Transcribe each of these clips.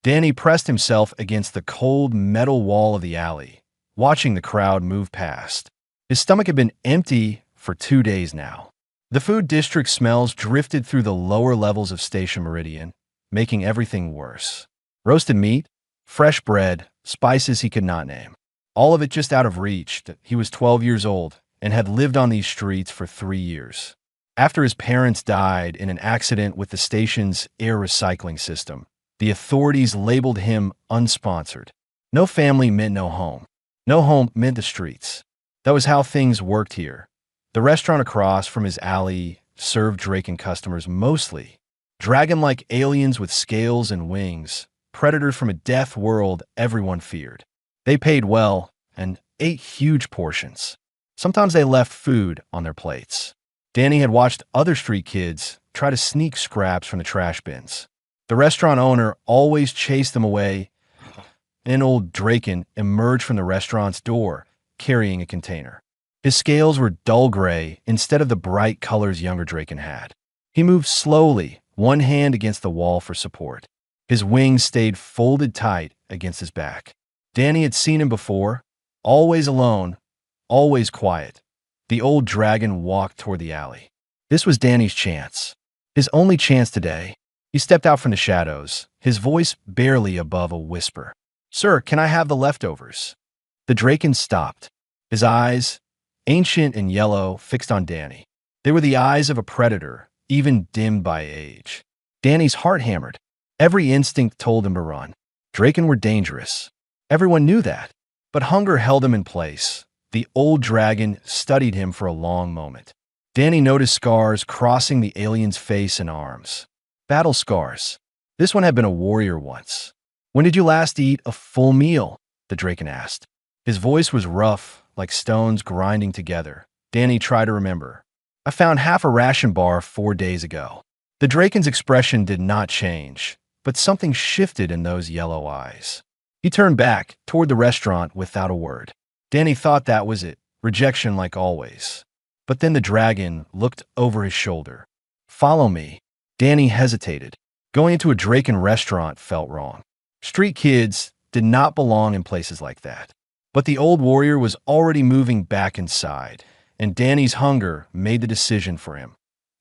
Danny pressed himself against the cold metal wall of the alley, watching the crowd move past. His stomach had been empty for 2 days now. The food district smells drifted through the lower levels of Station Meridian, making everything worse. Roasted meat, fresh bread, spices he could not name. All of it just out of reach. He was 12 years old and had lived on these streets for 3 years. After his parents died in an accident with the station's air recycling system, the authorities labeled him unsponsored. No family meant no home. No home meant the streets. That was how things worked here. The restaurant across from his alley served Draken customers mostly dragon-like aliens with scales and wings, predators from a death world everyone feared. They paid well and ate huge portions. Sometimes they left food on their plates. Danny had watched other street kids try to sneak scraps from the trash bins. The restaurant owner always chased them away, and old Draken emerged from the restaurant's door carrying a container. His scales were dull gray instead of the bright colors younger Draken had. He moved slowly, one hand against the wall for support. His wings stayed folded tight against his back. Danny had seen him before, always alone, always quiet. The old dragon walked toward the alley. This was Danny's chance. His only chance today. He stepped out from the shadows, his voice barely above a whisper. "Sir, can I have the leftovers?" The Draken stopped. His eyes, ancient and yellow, fixed on Danny. They were the eyes of a predator, even dimmed by age. Danny's heart hammered. Every instinct told him to run. Draken were dangerous. Everyone knew that. But hunger held him in place. The old dragon studied him for a long moment. Danny noticed scars crossing the alien's face and arms. Battle scars. This one had been a warrior once. "When did you last eat a full meal?" the Draken asked. His voice was rough, like stones grinding together. Danny tried to remember. "I found half a ration bar 4 days ago." The Draken's expression did not change, but something shifted in those yellow eyes. He turned back toward the restaurant without a word. Danny thought that was it, rejection like always. But then the dragon looked over his shoulder. "Follow me." Danny hesitated. Going into a Draken restaurant felt wrong. Street kids did not belong in places like that. But the old warrior was already moving back inside, and Danny's hunger made the decision for him.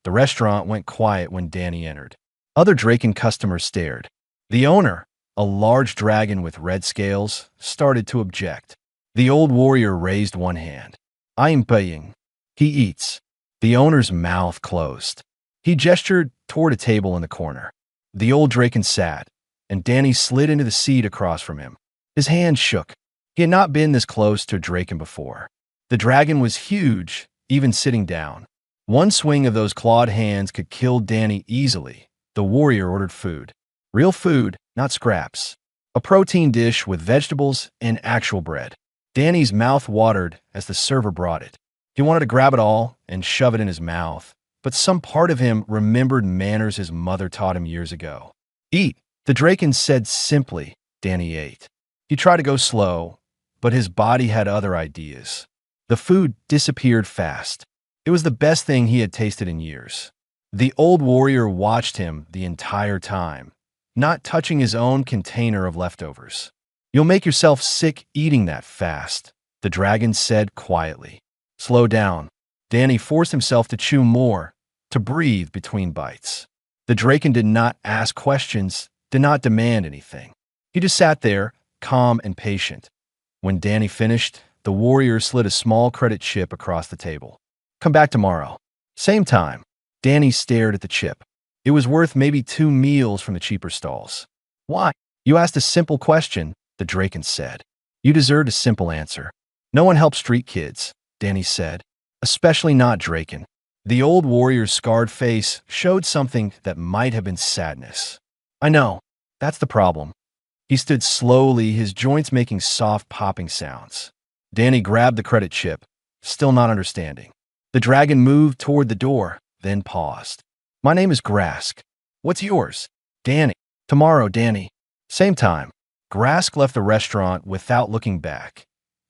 The restaurant went quiet when Danny entered. Other Draken customers stared. The owner, a large dragon with red scales, started to object. The old warrior raised one hand. "I am paying." "He eats." The owner's mouth closed. He gestured toward a table in the corner. The old Draken sat, and Danny slid into the seat across from him. His hand shook. He had not been this close to a Draken before. The dragon was huge, even sitting down. One swing of those clawed hands could kill Danny easily. The warrior ordered food. Real food, not scraps. A protein dish with vegetables and actual bread. Danny's mouth watered as the server brought it. He wanted to grab it all and shove it in his mouth, but some part of him remembered manners his mother taught him years ago. "Eat," the Draken said simply. Danny ate. He tried to go slow, but his body had other ideas. The food disappeared fast. It was the best thing he had tasted in years. The old warrior watched him the entire time, not touching his own container of leftovers. "You'll make yourself sick eating that fast," the dragon said quietly. "Slow down." Danny forced himself to chew more, to breathe between bites. The Draken did not ask questions, did not demand anything. He just sat there, calm and patient. When Danny finished, the warrior slid a small credit chip across the table. "Come back tomorrow. Same time." Danny stared at the chip. It was worth maybe 2 meals from the cheaper stalls. "Why?" "You asked a simple question," the Draken said. "You deserved a simple answer." "No one helps street kids," Danny said. "Especially not Draken." The old warrior's scarred face showed something that might have been sadness. "I know. That's the problem." He stood slowly, his joints making soft popping sounds. Danny grabbed the credit chip, still not understanding. The dragon moved toward the door, then paused. "My name is Grask. What's yours?" "Danny." "Tomorrow, Danny. Same time." Grask left the restaurant without looking back.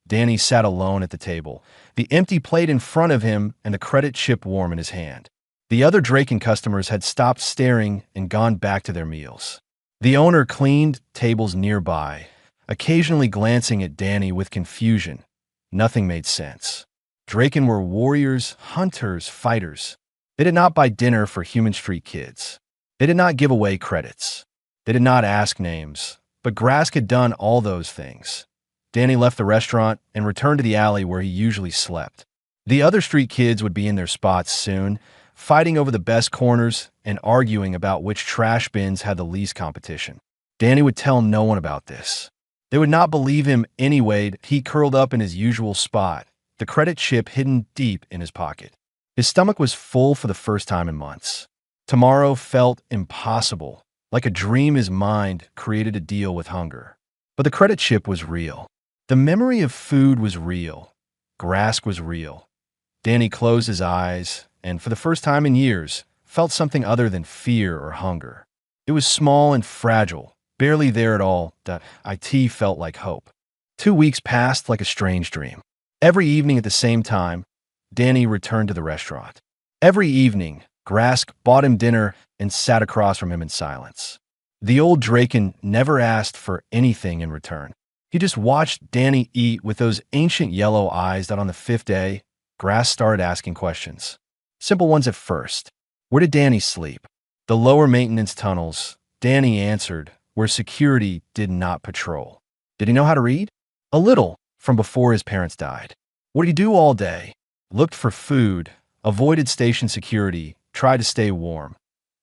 Danny sat alone at the table, the empty plate in front of him and the credit chip warm in his hand. The other Draken customers had stopped staring and gone back to their meals. The owner cleaned tables nearby, occasionally glancing at Danny with confusion. Nothing made sense. Draken were warriors, hunters, fighters. They did not buy dinner for human street kids. They did not give away credits. They did not ask names. But Grask had done all those things. Danny left the restaurant and returned to the alley where he usually slept. The other street kids would be in their spots soon, fighting over the best corners and arguing about which trash bins had the least competition. Danny would tell no one about this. They would not believe him anyway. He curled up in his usual spot, the credit chip hidden deep in his pocket. His stomach was full for the first time in months. Tomorrow felt impossible, like a dream his mind created to deal with hunger. But the credit chip was real. The memory of food was real. Grask was real. Danny closed his eyes and, for the first time in years, felt something other than fear or hunger. It was small and fragile, barely there at all. It felt like hope. 2 weeks passed like a strange dream. Every evening at the same time, Danny returned to the restaurant. Every evening, Grask bought him dinner and sat across from him in silence. The old Draken never asked for anything in return. He just watched Danny eat with those ancient yellow eyes that on the 5th day, Grask started asking questions. Simple ones at first. Where did Danny sleep? The lower maintenance tunnels, Danny answered, where security did not patrol. Did he know how to read? A little, from before his parents died. What did he do all day? Looked for food, avoided station security, tried to stay warm.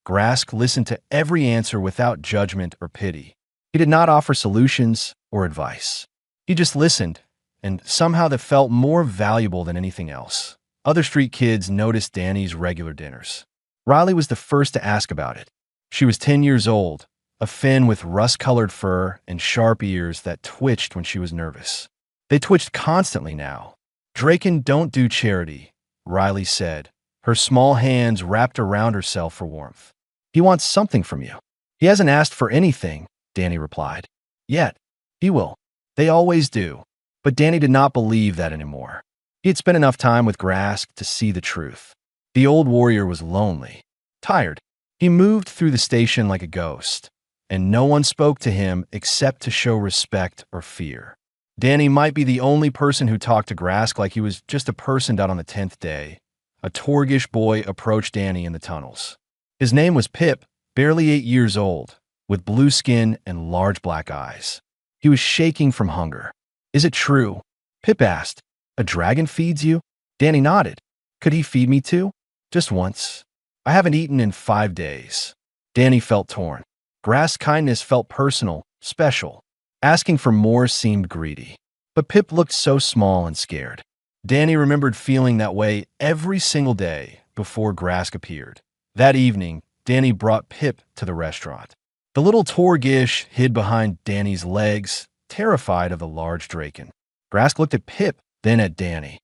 Grask listened to every answer without judgment or pity. He did not offer solutions or advice. He just listened, and somehow that felt more valuable than anything else. Other street kids noticed Danny's regular dinners. Riley was the first to ask about it. She was 10 years old, a Finn with rust-colored fur and sharp ears that twitched when she was nervous. They twitched constantly now. Draken don't do charity, Riley said, her small hands wrapped around herself for warmth. He wants something from you. He hasn't asked for anything, Danny replied. Yet. He will. They always do. But Danny did not believe that anymore. He had spent enough time with Grask to see the truth. The old warrior was lonely, tired. He moved through the station like a ghost, and no one spoke to him except to show respect or fear. Danny might be the only person who talked to Grask like he was just a person out on the 10th day. A Torgish boy approached Danny in the tunnels. His name was Pip, barely 8 years old, with blue skin and large black eyes. He was shaking from hunger. Is it true? Pip asked. A dragon feeds you? Danny nodded. Could he feed me too? Just once. I haven't eaten in 5 days. Danny felt torn. Grask's kindness felt personal, special. Asking for more seemed greedy. But Pip looked so small and scared. Danny remembered feeling that way every single day before Grask appeared. That evening, Danny brought Pip to the restaurant. The little Torgish hid behind Danny's legs, terrified of the large Draken. Grask looked at Pip, then at Danny.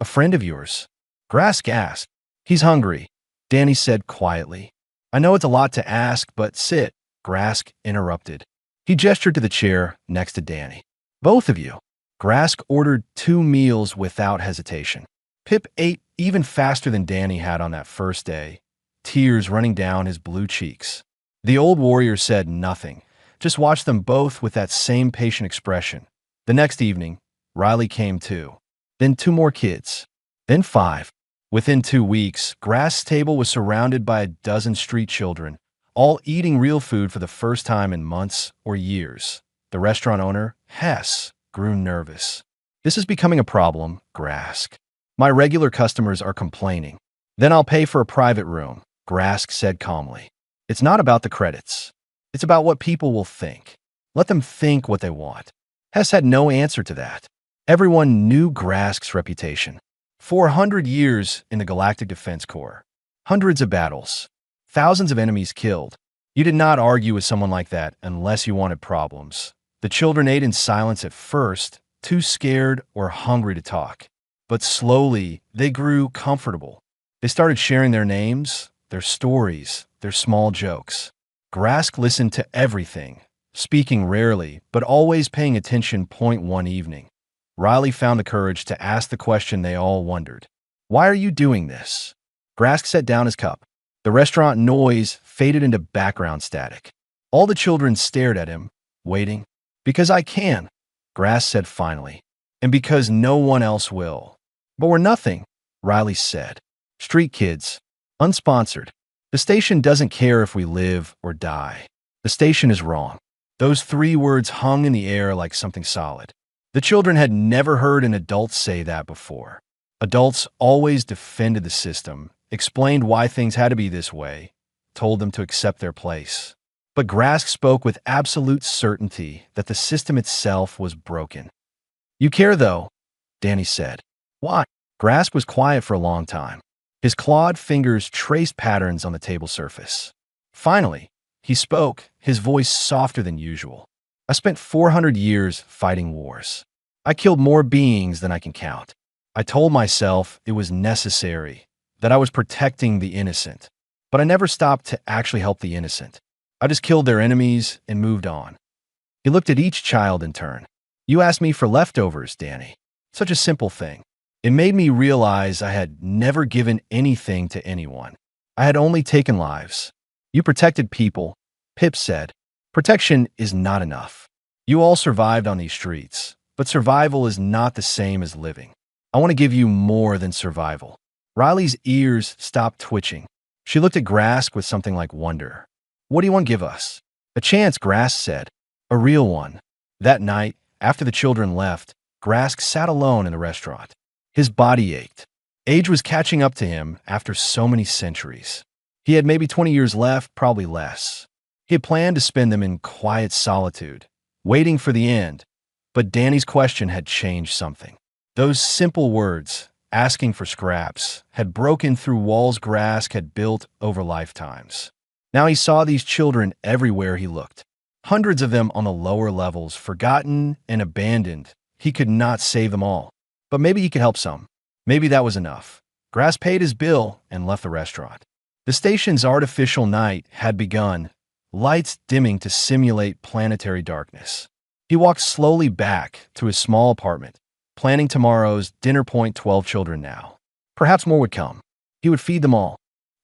A friend of yours? Grask asked. He's hungry, Danny said quietly. I know it's a lot to ask, but sit, Grask interrupted. He gestured to the chair next to Danny. Both of you. Grask ordered 2 meals without hesitation. Pip ate even faster than Danny had on that first day, tears running down his blue cheeks. The old warrior said nothing, just watched them both with that same patient expression. The next evening, Riley came too. Then 2 more kids. Then 5. Within 2 weeks, Grask's table was surrounded by a dozen street children, all eating real food for the first time in months or years. The restaurant owner, Hess, grew nervous. This is becoming a problem, Grask. My regular customers are complaining. Then I'll pay for a private room, Grask said calmly. It's not about the credits. It's about what people will think. Let them think what they want. Hess had no answer to that. Everyone knew Grask's reputation. 400 years in the Galactic Defense Corps. Hundreds of battles. Thousands of enemies killed. You did not argue with someone like that unless you wanted problems. The children ate in silence at first, too scared or hungry to talk. But slowly, they grew comfortable. They started sharing their names, their stories, their small jokes. Grask listened to everything, speaking rarely, but always paying attention. One evening, Riley found the courage to ask the question they all wondered. Why are you doing this? Grask set down his cup. The restaurant noise faded into background static. All the children stared at him, waiting. "Because I can," Grass said finally, "and because no one else will." "But we're nothing," Riley said. "Street kids. Unsponsored. The station doesn't care if we live or die. The station is wrong." Those 3 words hung in the air like something solid. The children had never heard an adult say that before. Adults always defended the system, explained why things had to be this way, told them to accept their place. But Grask spoke with absolute certainty that the system itself was broken. "You care, though," Danny said. "Why?" Grask was quiet for a long time. His clawed fingers traced patterns on the table surface. Finally, he spoke, his voice softer than usual. "I spent 400 years fighting wars. I killed more beings than I can count. I told myself it was necessary, that I was protecting the innocent. But I never stopped to actually help the innocent. I just killed their enemies and moved on." He looked at each child in turn. "You asked me for leftovers, Danny. Such a simple thing. It made me realize I had never given anything to anyone. I had only taken lives. You protected people," Pip said. "Protection is not enough. You all survived on these streets, but survival is not the same as living. I want to give you more than survival." Riley's ears stopped twitching. She looked at Grask with something like wonder. "What do you want to give us?" "A chance," Grask said. "A real one." That night, after the children left, Grask sat alone in the restaurant. His body ached. Age was catching up to him after so many centuries. He had maybe 20 years left, probably less. He had planned to spend them in quiet solitude, waiting for the end. But Danny's question had changed something. Those simple words, asking for scraps, had broken through walls Grask had built over lifetimes. Now he saw these children everywhere he looked. Hundreds of them on the lower levels, forgotten and abandoned. He could not save them all. But maybe he could help some. Maybe that was enough. Grask paid his bill and left the restaurant. The station's artificial night had begun, lights dimming to simulate planetary darkness. He walked slowly back to his small apartment, planning tomorrow's dinner. 12 children now. Perhaps more would come. He would feed them all.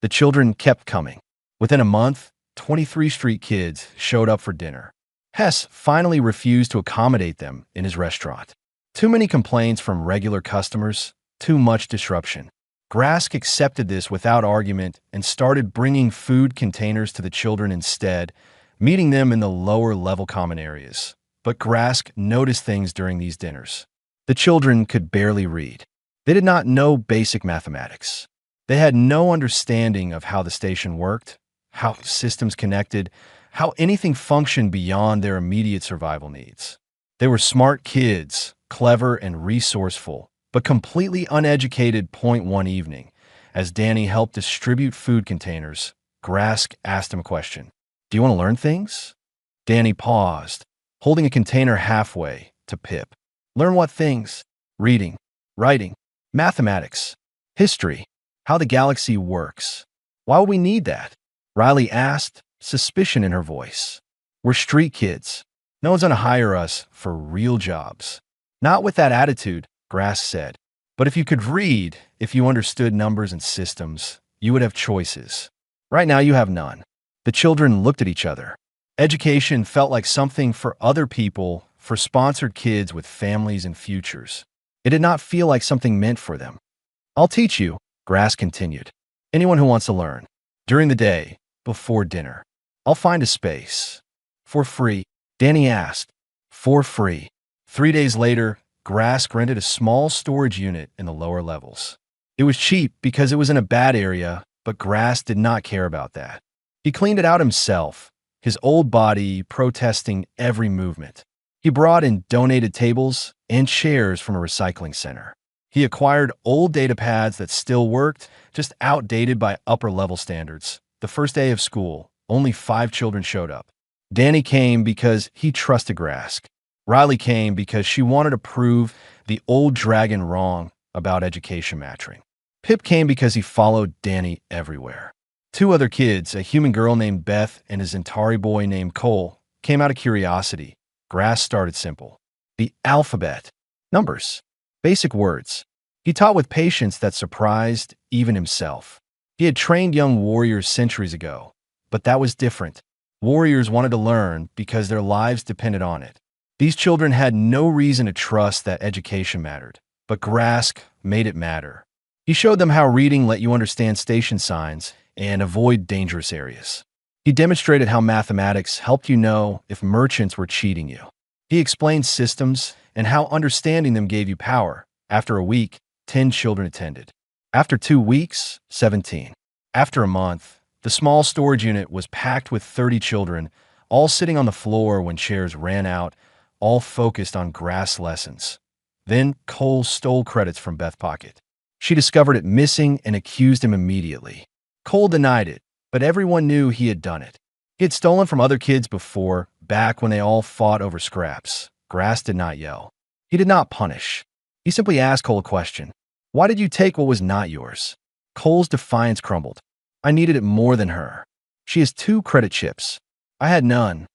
The children kept coming. Within a month, 23 street kids showed up for dinner. Hess finally refused to accommodate them in his restaurant. Too many complaints from regular customers, too much disruption. Grask accepted this without argument and started bringing food containers to the children instead, meeting them in the lower-level common areas. But Grask noticed things during these dinners. The children could barely read. They did not know basic mathematics. They had no understanding of how the station worked, how systems connected, how anything functioned beyond their immediate survival needs. They were smart kids, clever and resourceful, but completely uneducated. One evening, as Danny helped distribute food containers, Grask asked him a question. "Do you want to learn things?" Danny paused, holding a container halfway to Pip. "Learn what things?" "Reading, writing, mathematics, history, how the galaxy works." "Why would we need that?" Riley asked, suspicion in her voice. "We're street kids. No one's going to hire us for real jobs." "Not with that attitude," Grass said. "But if you could read, if you understood numbers and systems, you would have choices. Right now you have none." The children looked at each other. Education felt like something for other people, for sponsored kids with families and futures. It did not feel like something meant for them. "I'll teach you," Grass continued. "Anyone who wants to learn. During the day, before dinner. I'll find a space." "For free?" Danny asked. "For free." 3 days later, Grask rented a small storage unit in the lower levels. It was cheap because it was in a bad area, but Grass did not care about that. He cleaned it out himself, his old body protesting every movement. He brought in donated tables and chairs from a recycling center. He acquired old data pads that still worked, just outdated by upper-level standards. The first day of school, only 5 children showed up. Danny came because he trusted Grask. Riley came because she wanted to prove the old dragon wrong about education matching. Pip came because he followed Danny everywhere. 2 other kids, a human girl named Beth and a Zentari boy named Cole, came out of curiosity. Grass started simple. The alphabet. Numbers. Basic words. He taught with patience that surprised even himself. He had trained young warriors centuries ago, but that was different. Warriors wanted to learn because their lives depended on it. These children had no reason to trust that education mattered, but Grask made it matter. He showed them how reading let you understand station signs and avoid dangerous areas. He demonstrated how mathematics helped you know if merchants were cheating you. He explained systems and how understanding them gave you power. After a week, 10 children attended. After 2 weeks, 17. After a month, the small storage unit was packed with 30 children, all sitting on the floor when chairs ran out, all focused on grass lessons. Then Cole stole credits from Beth's pocket. She discovered it missing and accused him immediately. Cole denied it, but everyone knew he had done it. He had stolen from other kids before, back when they all fought over scraps. Grass did not yell. He did not punish. He simply asked Cole a question. Why did you take what was not yours? Cole's defiance crumbled. I needed it more than her. She has 2 credit chips. I had none.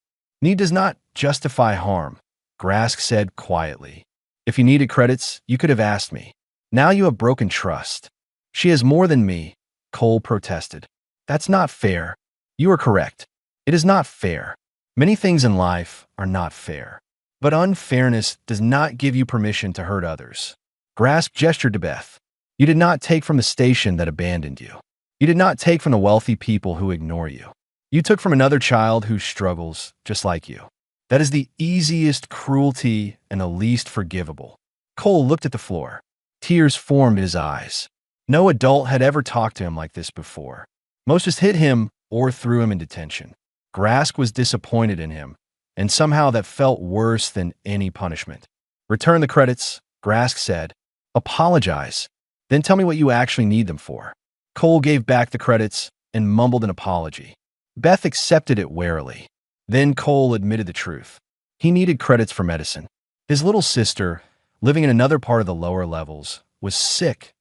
Need does not justify harm, Grask said quietly. If you needed credits, you could have asked me. Now you have broken trust. She has more than me, Cole protested. That's not fair. You are correct. It is not fair. Many things in life are not fair. But unfairness does not give you permission to hurt others. Grask gestured to Beth. You did not take from the station that abandoned you. You did not take from the wealthy people who ignore you. You took from another child who struggles just like you. That is the easiest cruelty and the least forgivable. Cole looked at the floor. Tears formed in his eyes. No adult had ever talked to him like this before. Most just hit him or threw him in detention. Grask was disappointed in him, and somehow that felt worse than any punishment. Return the credits, Grask said. Apologize. Then tell me what you actually need them for. Cole gave back the credits and mumbled an apology. Beth accepted it warily. Then Cole admitted the truth. He needed credits for medicine. His little sister, living in another part of the lower levels, was sick.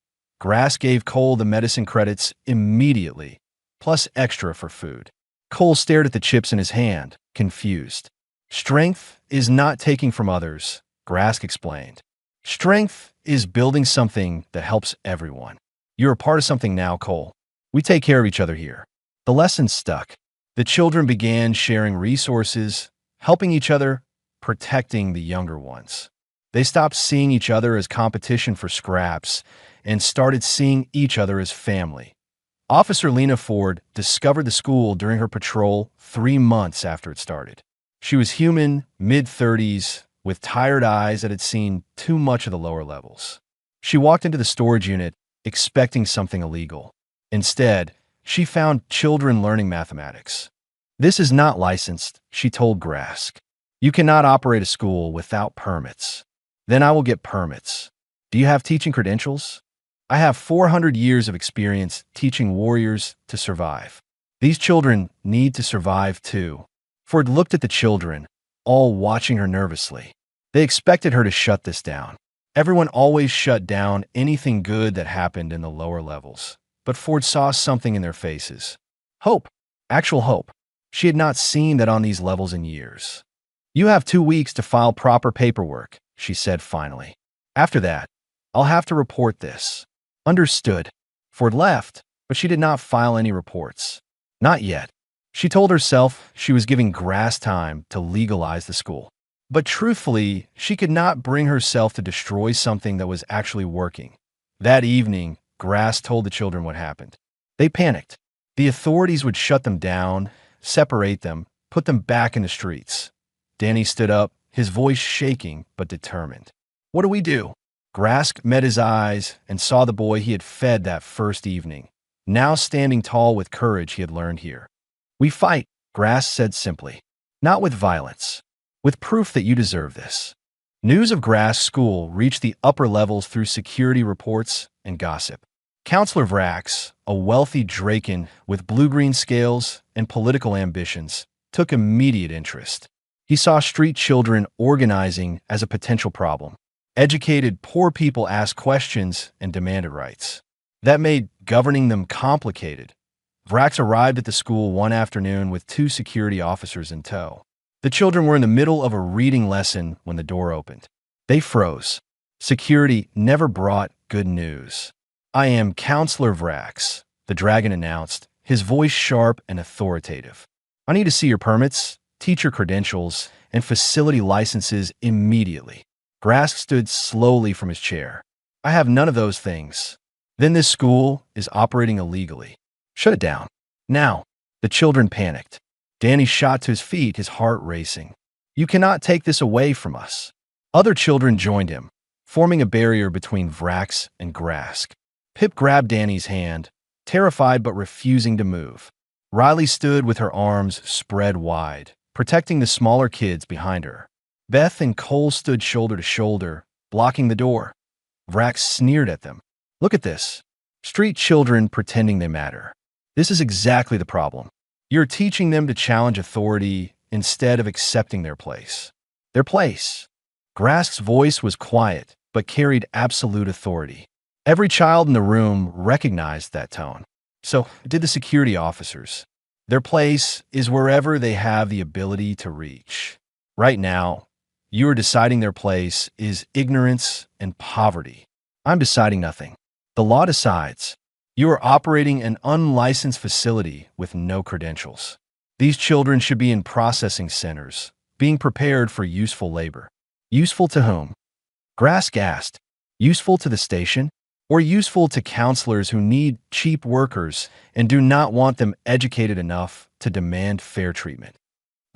Grass gave Cole the medicine credits immediately, plus extra for food. Cole stared at the chips in his hand, confused. Strength is not taking from others, Grask explained. Strength is building something that helps everyone. You're a part of something now, Cole. We take care of each other here. The lesson stuck. The children began sharing resources, helping each other, protecting the younger ones. They stopped seeing each other as competition for scraps and started seeing each other as family. Officer Lena Ford discovered the school during her patrol 3 months after it started. She was human, mid-30s, with tired eyes that had seen too much of the lower levels. She walked into the storage unit expecting something illegal. Instead, she found children learning mathematics. This is not licensed, she told Grask. You cannot operate a school without permits. Then I will get permits. Do you have teaching credentials? I have 400 years of experience teaching warriors to survive. These children need to survive too. Ford looked at the children, all watching her nervously. They expected her to shut this down. Everyone always shut down anything good that happened in the lower levels. But Ford saw something in their faces. Hope. Actual hope. She had not seen that on these levels in years. You have 2 weeks to file proper paperwork, she said finally. After that, I'll have to report this. Understood. Ford left, but she did not file any reports. Not yet. She told herself she was giving Grass time to legalize the school. But truthfully, she could not bring herself to destroy something that was actually working. That evening, Grass told the children what happened. They panicked. The authorities would shut them down, separate them, put them back in the streets. Danny stood up, his voice shaking but determined. What do we do? Grask met his eyes and saw the boy he had fed that first evening, now standing tall with courage he had learned here. We fight, Grass said simply. Not with violence. With proof that you deserve this. News of Grass' school reached the upper levels through security reports and gossip. Counselor Vrax, a wealthy Draken with blue-green scales and political ambitions, took immediate interest. He saw street children organizing as a potential problem. Educated, poor people asked questions and demanded rights. That made governing them complicated. Vrax arrived at the school one afternoon with 2 security officers in tow. The children were in the middle of a reading lesson when the door opened. They froze. Security never brought good news. I am Counselor Vrax, the dragon announced, his voice sharp and authoritative. I need to see your permits, teacher credentials, and facility licenses immediately. Grask stood slowly from his chair. I have none of those things. Then this school is operating illegally. Shut it down. Now. The children panicked. Danny shot to his feet, his heart racing. You cannot take this away from us. Other children joined him, forming a barrier between Vrax and Grask. Pip grabbed Danny's hand, terrified but refusing to move. Riley stood with her arms spread wide, protecting the smaller kids behind her. Beth and Cole stood shoulder to shoulder, blocking the door. Vrax sneered at them. Look at this. Street children pretending they matter. This is exactly the problem. You're teaching them to challenge authority instead of accepting their place. Their place. Grask's voice was quiet, but carried absolute authority. Every child in the room recognized that tone. So did the security officers. Their place is wherever they have the ability to reach. Right now, you are deciding their place is ignorance and poverty. I'm deciding nothing. The law decides. You are operating an unlicensed facility with no credentials. These children should be in processing centers, being prepared for useful labor. Useful to whom? Grask asked. Useful to the station? Or useful to counselors who need cheap workers and do not want them educated enough to demand fair treatment?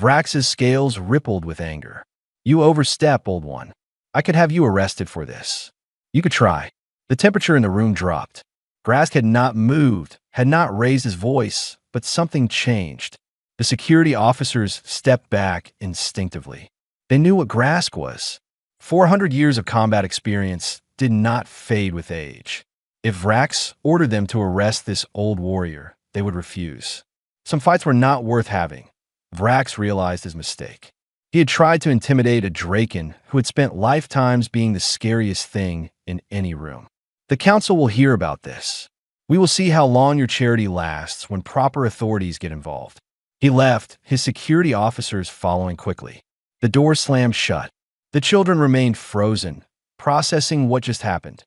Vrax's scales rippled with anger. You overstep, old one. I could have you arrested for this. You could try. The temperature in the room dropped. Grask had not moved, had not raised his voice, but something changed. The security officers stepped back instinctively. They knew what Grask was. 400 years of combat experience did not fade with age. If Vrax ordered them to arrest this old warrior, they would refuse. Some fights were not worth having. Vrax realized his mistake. He had tried to intimidate a Draken who had spent lifetimes being the scariest thing in any room. The council will hear about this. We will see how long your charity lasts when proper authorities get involved. He left, his security officers following quickly. The door slammed shut. The children remained frozen, processing what just happened.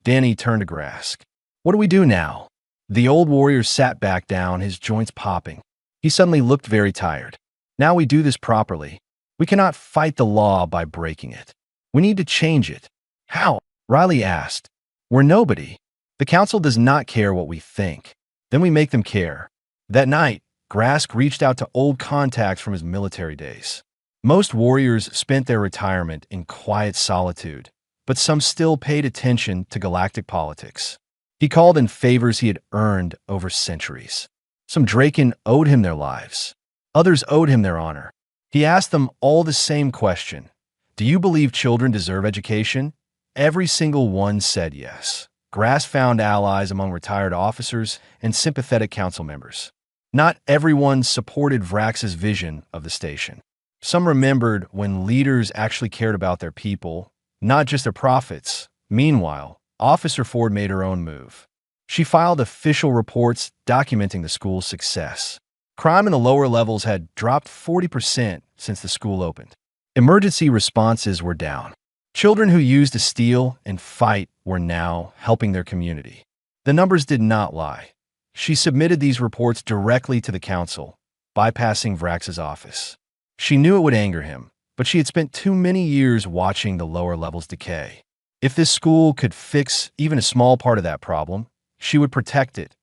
Danny turned to Grask. What do we do now? The old warrior sat back down, his joints popping. He suddenly looked very tired. Now we do this properly. We cannot fight the law by breaking it. We need to change it. How? Riley asked. We're nobody. The council does not care what we think. Then we make them care. That night, Grask reached out to old contacts from his military days. Most warriors spent their retirement in quiet solitude, but some still paid attention to galactic politics. He called in favors he had earned over centuries. Some Draken owed him their lives. Others owed him their honor. He asked them all the same question. Do you believe children deserve education? Every single one said yes. Grask found allies among retired officers and sympathetic council members. Not everyone supported Vrax's vision of the station. Some remembered when leaders actually cared about their people, not just their profits. Meanwhile, Officer Ford made her own move. She filed official reports documenting the school's success. Crime in the lower levels had dropped 40% since the school opened. Emergency responses were down. Children who used to steal and fight were now helping their community. The numbers did not lie. She submitted these reports directly to the council, bypassing Vrax's office. She knew it would anger him, but she had spent too many years watching the lower levels decay. If this school could fix even a small part of that problem, she would protect it.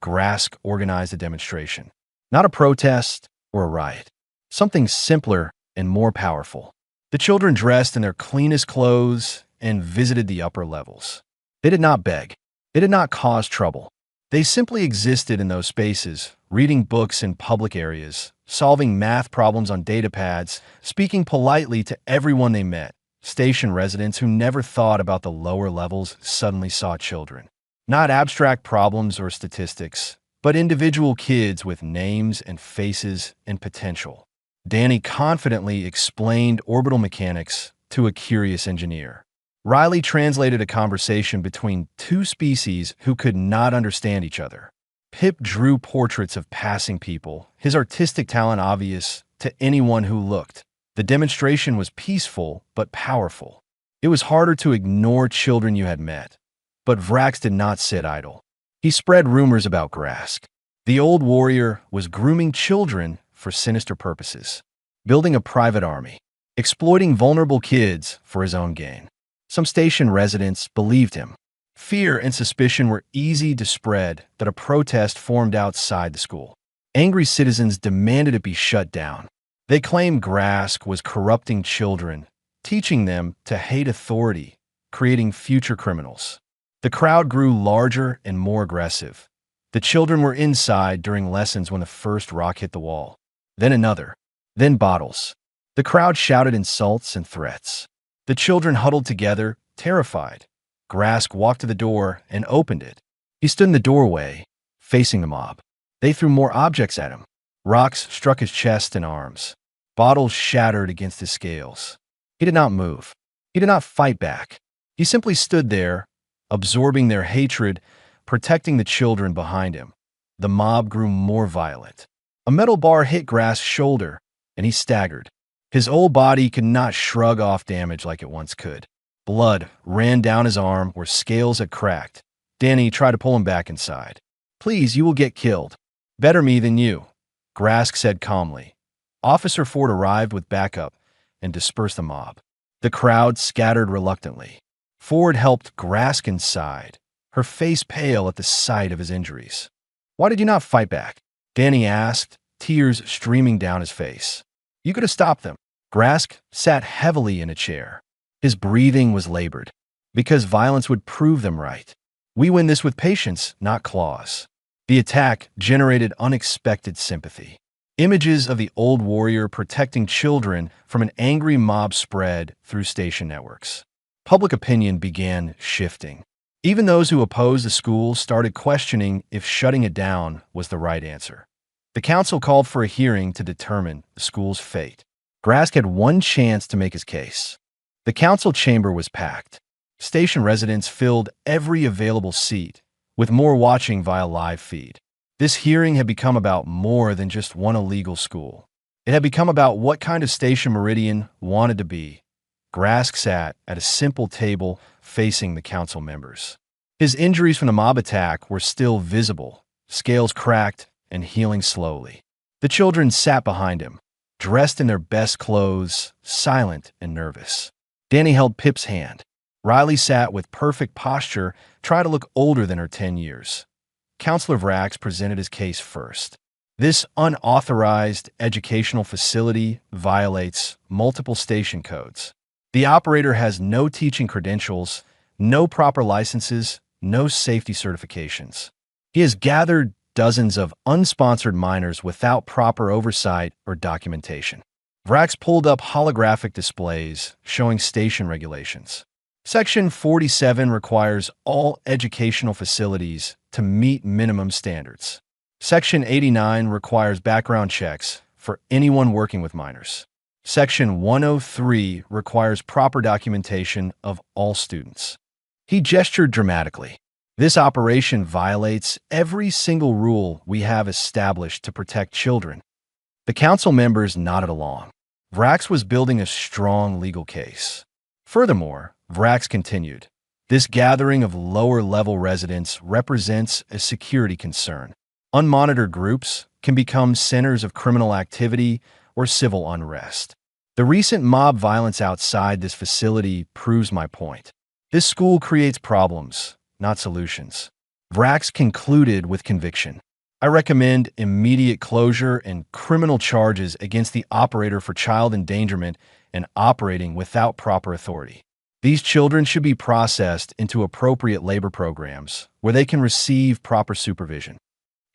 Grask organized a demonstration. Not a protest or a riot. Something simpler and more powerful. The children dressed in their cleanest clothes and visited the upper levels. They did not beg. They did not cause trouble. They simply existed in those spaces, reading books in public areas, solving math problems on data pads, speaking politely to everyone they met. Station residents who never thought about the lower levels suddenly saw children. Not abstract problems or statistics, but individual kids with names and faces and potential. Danny confidently explained orbital mechanics to a curious engineer. Riley translated a conversation between two species who could not understand each other. Pip drew portraits of passing people, his artistic talent obvious to anyone who looked. The demonstration was peaceful but powerful. It was harder to ignore children you had met. But Vrax did not sit idle. He spread rumors about Grask. The old warrior was grooming children for sinister purposes, building a private army, exploiting vulnerable kids for his own gain. Some station residents believed him. Fear and suspicion were easy to spread that a protest formed outside the school. Angry citizens demanded it be shut down. They claimed Grask was corrupting children, teaching them to hate authority, creating future criminals. The crowd grew larger and more aggressive. The children were inside during lessons when the first rock hit the wall. Then another. Then bottles. The crowd shouted insults and threats. The children huddled together, terrified. Grask walked to the door and opened it. He stood in the doorway, facing the mob. They threw more objects at him. Rocks struck his chest and arms. Bottles shattered against his scales. He did not move. He did not fight back. He simply stood there, absorbing their hatred, protecting the children behind him. The mob grew more violent. A metal bar hit Grask's shoulder, and he staggered. His old body could not shrug off damage like it once could. Blood ran down his arm where scales had cracked. Danny tried to pull him back inside. "Please, you will get killed. Better me than you," Grask said calmly. Officer Ford arrived with backup and dispersed the mob. The crowd scattered reluctantly. Ford helped Grask inside, her face pale at the sight of his injuries. "Why did you not fight back?" Danny asked, tears streaming down his face. "You could have stopped them." Grask sat heavily in a chair. His breathing was labored. "Because violence would prove them right. We win this with patience, not claws." The attack generated unexpected sympathy. Images of the old warrior protecting children from an angry mob spread through station networks. Public opinion began shifting. Even those who opposed the school started questioning if shutting it down was the right answer. The council called for a hearing to determine the school's fate. Grask had one chance to make his case. The council chamber was packed. Station residents filled every available seat, with more watching via live feed. This hearing had become about more than just one illegal school. It had become about what kind of station Meridian wanted to be. Grask sat at a simple table facing the council members. His injuries from the mob attack were still visible, scales cracked and healing slowly. The children sat behind him, dressed in their best clothes, silent and nervous. Danny held Pip's hand. Riley sat with perfect posture, trying to look older than her 10 years. Counselor Vrax presented his case first. This unauthorized educational facility violates multiple station codes. The operator has no teaching credentials, no proper licenses, no safety certifications. He has gathered dozens of unsponsored minors without proper oversight or documentation. Vrax pulled up holographic displays showing station regulations. Section 47 requires all educational facilities to meet minimum standards. Section 89 requires background checks for anyone working with minors. Section 103 requires proper documentation of all students. He gestured dramatically. This operation violates every single rule we have established to protect children. The council members nodded along. Vrax was building a strong legal case. Furthermore, Vrax continued, this gathering of lower-level residents represents a security concern. Unmonitored groups can become centers of criminal activity or civil unrest. The recent mob violence outside this facility proves my point. This school creates problems, not solutions. Vrax concluded with conviction. I recommend immediate closure and criminal charges against the operator for child endangerment and operating without proper authority. These children should be processed into appropriate labor programs where they can receive proper supervision.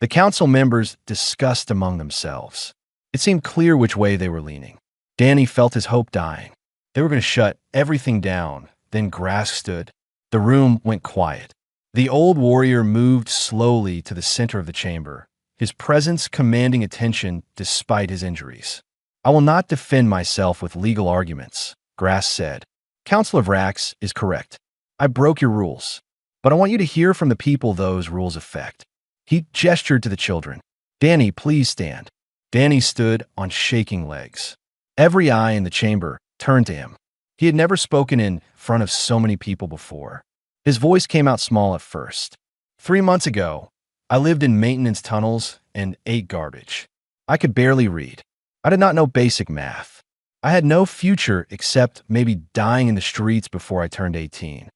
The council members discussed among themselves. It seemed clear which way they were leaning. Danny felt his hope dying. They were going to shut everything down. Then Grask stood. The room went quiet. The old warrior moved slowly to the center of the chamber, his presence commanding attention despite his injuries. I will not defend myself with legal arguments, Grask said. Counselor Vrax is correct. I broke your rules, but I want you to hear from the people those rules affect. He gestured to the children. Danny, please stand. Danny stood on shaking legs. Every eye in the chamber turned to him. He had never spoken in front of so many people before. His voice came out small at first. 3 months ago, I lived in maintenance tunnels and ate garbage. I could barely read. I did not know basic math. I had no future except maybe dying in the streets before I turned 18.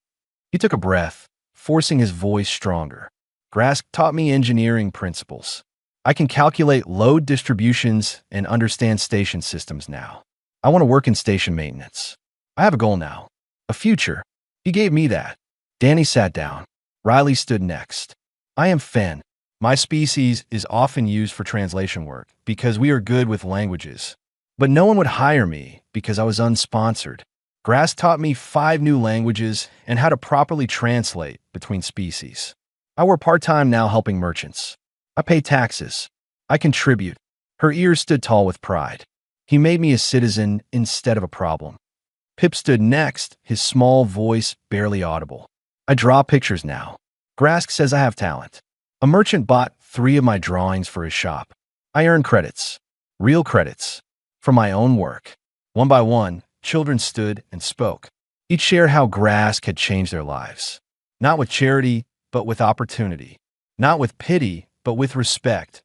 He took a breath, forcing his voice stronger. Grask taught me engineering principles. I can calculate load distributions and understand station systems now. I want to work in station maintenance. I have a goal now. A future. He gave me that. Danny sat down. Riley stood next. I am Fen. My species is often used for translation work because we are good with languages. But no one would hire me because I was unsponsored. Grass taught me 5 new languages and how to properly translate between species. I work part-time now helping merchants. I pay taxes. I contribute. Her ears stood tall with pride. He made me a citizen instead of a problem. Pip stood next, his small voice barely audible. I draw pictures now. Grask says I have talent. A merchant bought 3 of my drawings for his shop. I earn credits. Real credits. For my own work. One by one, children stood and spoke. Each shared how Grask had changed their lives. Not with charity, but with opportunity. Not with pity, but with respect.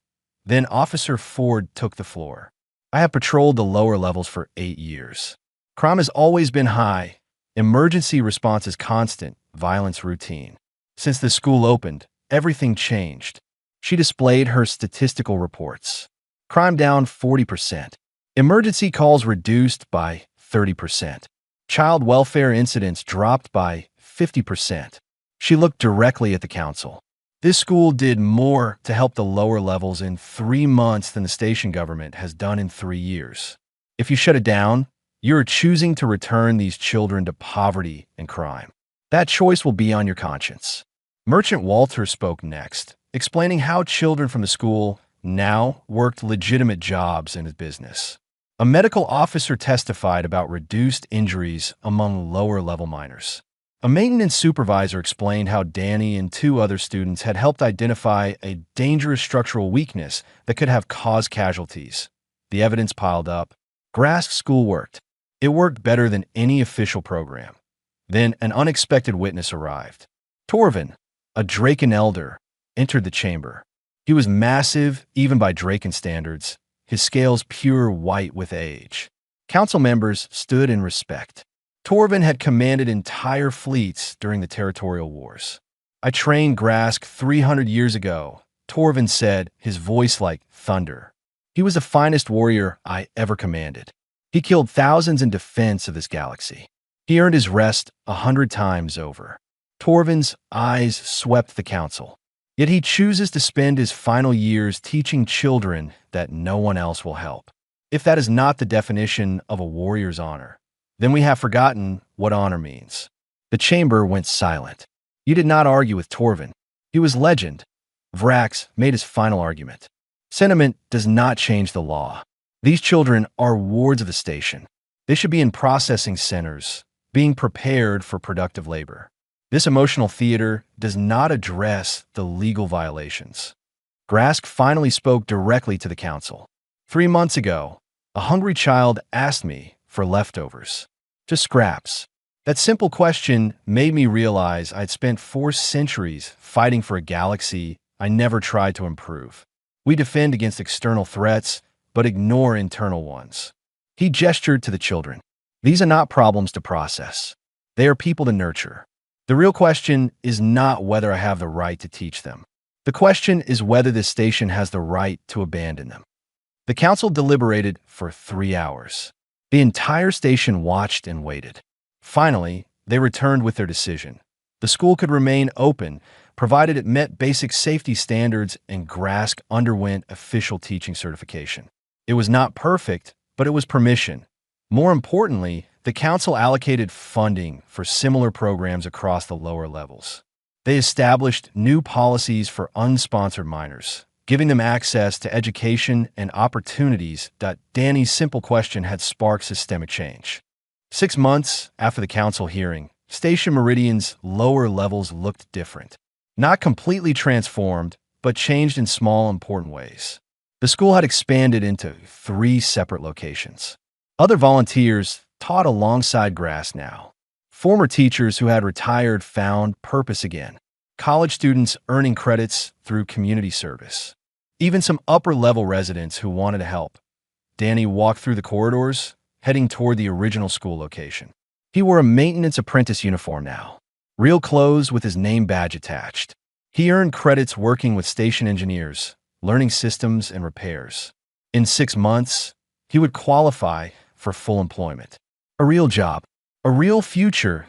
Then Officer Ford took the floor. I have patrolled the lower levels for 8 years. Crime has always been high. Emergency response is constant, violence routine. Since the school opened, everything changed. She displayed her statistical reports. Crime down 40%. Emergency calls reduced by 30%. Child welfare incidents dropped by 50%. She looked directly at the council. This school did more to help the lower levels in 3 months than the station government has done in 3 years. If you shut it down, you're choosing to return these children to poverty and crime. That choice will be on your conscience. Merchant Walter spoke next, explaining how children from the school now worked legitimate jobs in his business. A medical officer testified about reduced injuries among lower-level minors. A maintenance supervisor explained how Danny and 2 other students had helped identify a dangerous structural weakness that could have caused casualties. The evidence piled up. Grask's school worked. It worked better than any official program. Then an unexpected witness arrived. Torvin, a Draken elder, entered the chamber. He was massive, even by Draken standards, his scales pure white with age. Council members stood in respect. Torvin had commanded entire fleets during the territorial wars. I trained Grask 300 years ago, Torvin said, his voice like thunder. He was the finest warrior I ever commanded. He killed thousands in defense of this galaxy. He earned his rest 100 times over. Torvin's eyes swept the council. Yet he chooses to spend his final years teaching children that no one else will help. If that is not the definition of a warrior's honor, then we have forgotten what honor means. The chamber went silent. You did not argue with Torvin. He was legend. Vrax made his final argument. Sentiment does not change the law. These children are wards of the station. They should be in processing centers, being prepared for productive labor. This emotional theater does not address the legal violations. Grask finally spoke directly to the council. 3 months ago, a hungry child asked me for leftovers, just scraps. That simple question made me realize I'd spent 4 centuries fighting for a galaxy I never tried to improve. We defend against external threats, but ignore internal ones. He gestured to the children. These are not problems to process. They are people to nurture. The real question is not whether I have the right to teach them. The question is whether this station has the right to abandon them. The council deliberated for 3 hours. The entire station watched and waited. Finally, they returned with their decision. The school could remain open, provided it met basic safety standards and Grask underwent official teaching certification. It was not perfect, but it was permission. More importantly, the council allocated funding for similar programs across the lower levels. They established new policies for unsponsored minors, giving them access to education and opportunities that Danny's simple question had sparked systemic change. 6 months after the council hearing, Station Meridian's lower levels looked different. Not completely transformed, but changed in small, important ways. The school had expanded into 3 separate locations. Other volunteers taught alongside Grass now. Former teachers who had retired found purpose again. College students earning credits through community service. even some upper-level residents who wanted to help. Danny walked through the corridors, heading toward the original school location. He wore a maintenance apprentice uniform now, real clothes with his name badge attached. He earned credits working with station engineers, learning systems and repairs. In 6 months, he would qualify for full employment. A real job, a real future.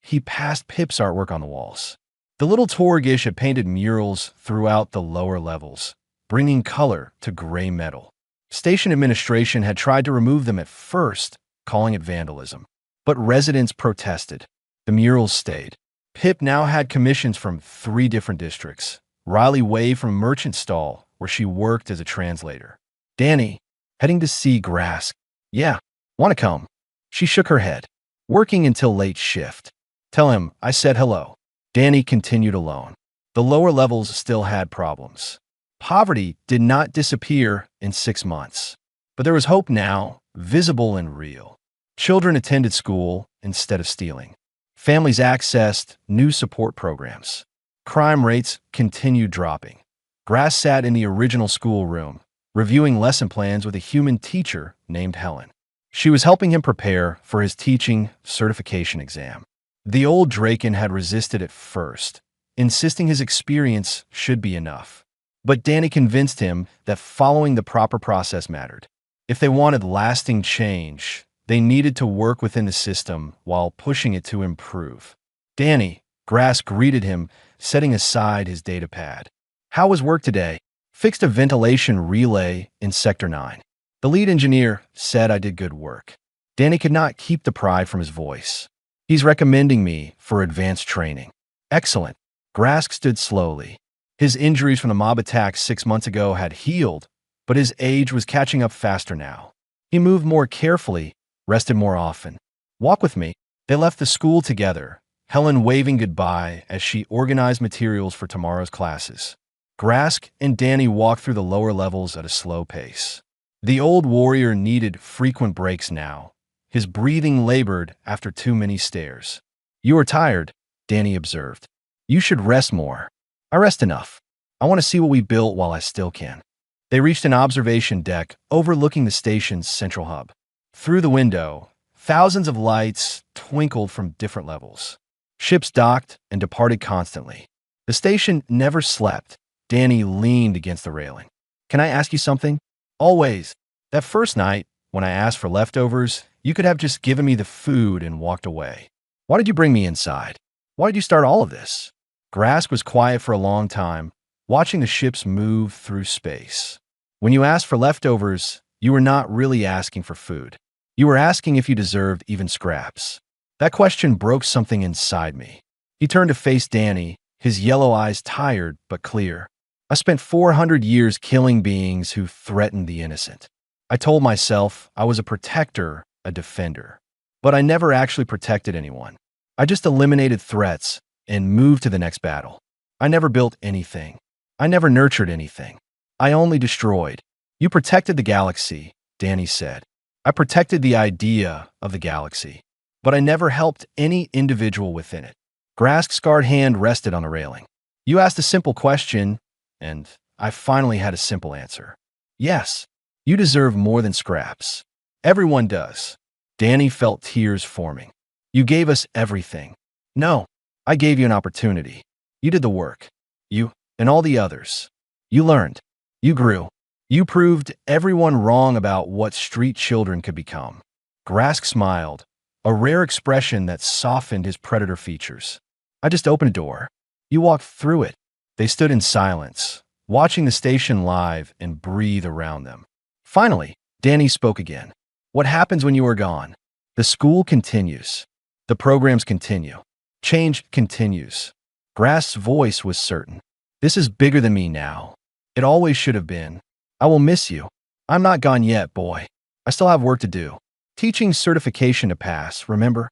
He passed Pip's artwork on the walls. The little Torgish had painted murals throughout the lower levels, bringing color to gray metal. Station administration had tried to remove them at first, calling it vandalism. But residents protested. The murals stayed. Pip now had commissions from 3 different districts. Riley Way from Merchant Stall, where she worked as a translator. Danny, heading to see Grass. Yeah, want to come? She shook her head. Working until late shift. Tell him I said hello. Danny continued alone. The lower levels still had problems. Poverty did not disappear in 6 months. But there was hope now, visible and real. Children attended school instead of stealing. Families accessed new support programs. Crime rates continued dropping. Grass sat in the original schoolroom, reviewing lesson plans with a human teacher named Helen. She was helping him prepare for his teaching certification exam. The old Draken had resisted at first, insisting his experience should be enough. But Danny convinced him that following the proper process mattered. If they wanted lasting change, they needed to work within the system while pushing it to improve. Danny, Grass greeted him, setting aside his data pad. How was work today? Fixed a ventilation relay in Sector 9. The lead engineer said I did good work. Danny could not keep the pride from his voice. He's recommending me for advanced training. Excellent. Grask stood slowly. His injuries from the mob attack 6 months ago had healed, but his age was catching up faster now. He moved more carefully, rested more often. Walk with me. They left the school together, Helen waving goodbye as she organized materials for tomorrow's classes. Grask and Danny walked through the lower levels at a slow pace. The old warrior needed frequent breaks now. His breathing labored after too many stairs. You are tired, Danny observed. You should rest more. I rest enough. I want to see what we built while I still can. They reached an observation deck overlooking the station's central hub. Through the window, thousands of lights twinkled from different levels. Ships docked and departed constantly. The station never slept. Danny leaned against the railing. Can I ask you something? Always. That first night, when I asked for leftovers, you could have just given me the food and walked away. Why did you bring me inside? Why did you start all of this? Grass was quiet for a long time, watching the ships move through space. When you asked for leftovers, you were not really asking for food. You were asking if you deserved even scraps. That question broke something inside me. He turned to face Danny, his yellow eyes tired but clear. I spent 400 years killing beings who threatened the innocent. I told myself I was a protector, a defender. But I never actually protected anyone. I just eliminated threats and moved to the next battle. I never built anything. I never nurtured anything. I only destroyed. You protected the galaxy, Danny said. I protected the idea of the galaxy. But I never helped any individual within it. Grask's scarred hand rested on the railing. You asked a simple question, and I finally had a simple answer. Yes, you deserve more than scraps. Everyone does. Danny felt tears forming. You gave us everything. No, I gave you an opportunity. You did the work. You and all the others. You learned. You grew. You proved everyone wrong about what street children could become. Grask smiled, a rare expression that softened his predator features. I just opened a door. You walked through it. They stood in silence, watching the station live and breathe around them. Finally, Danny spoke again. What happens when you are gone? The school continues. The programs continue. Change continues. Grass's voice was certain. This is bigger than me now. It always should have been. I will miss you. I'm not gone yet, boy. I still have work to do. Teaching certification to pass, remember?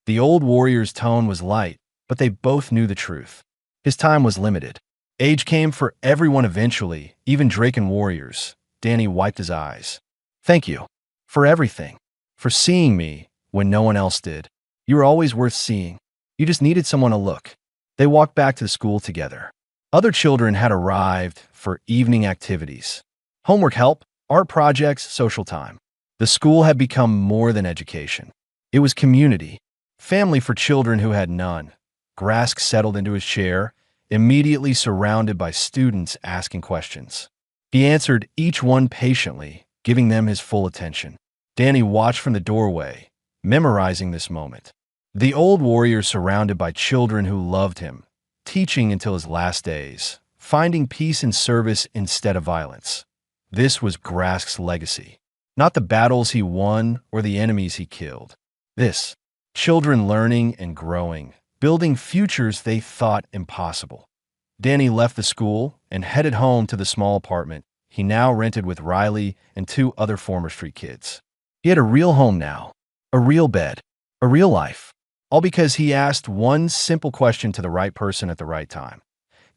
The old warrior's tone was light, but they both knew the truth. His time was limited. Age came for everyone eventually, even Draken warriors. Danny wiped his eyes. Thank you. For everything. For seeing me when no one else did. You were always worth seeing. You just needed someone to look. They walked back to the school together. Other children had arrived, for evening activities. Homework help, art projects, social time. The school had become more than education. It was community, family for children who had none. Grask settled into his chair, immediately surrounded by students asking questions. He answered each one patiently, giving them his full attention. Danny watched from the doorway, memorizing this moment. The old warrior surrounded by children who loved him, teaching until his last days, finding peace in service instead of violence. This was Grask's legacy. Not the battles he won or the enemies he killed. This, children learning and growing, building futures they thought impossible. Danny left the school and headed home to the small apartment he now rented with Riley and 2 other former street kids. He had a real home now, a real bed, a real life, all because he asked one simple question to the right person at the right time.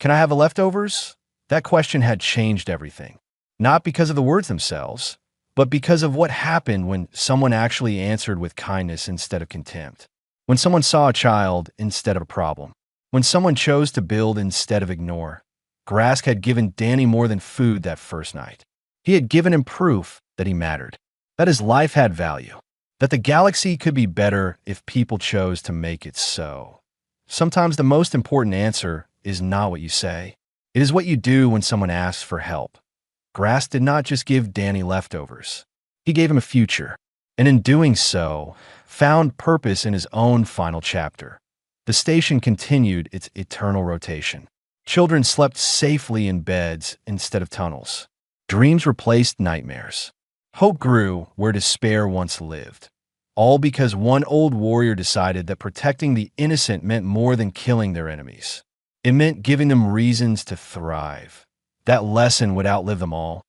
Can I have the leftovers? That question had changed everything. Not because of the words themselves, but because of what happened when someone actually answered with kindness instead of contempt. When someone saw a child instead of a problem. When someone chose to build instead of ignore. Grask had given Danny more than food that first night. He had given him proof that he mattered, that his life had value, that the galaxy could be better if people chose to make it so. Sometimes the most important answer is not what you say. It is what you do when someone asks for help. Grask did not just give Danny leftovers. He gave him a future, and in doing so, found purpose in his own final chapter. The station continued its eternal rotation. Children slept safely in beds instead of tunnels. Dreams replaced nightmares. Hope grew where despair once lived. All because one old warrior decided that protecting the innocent meant more than killing their enemies. It meant giving them reasons to thrive. That lesson would outlive them all.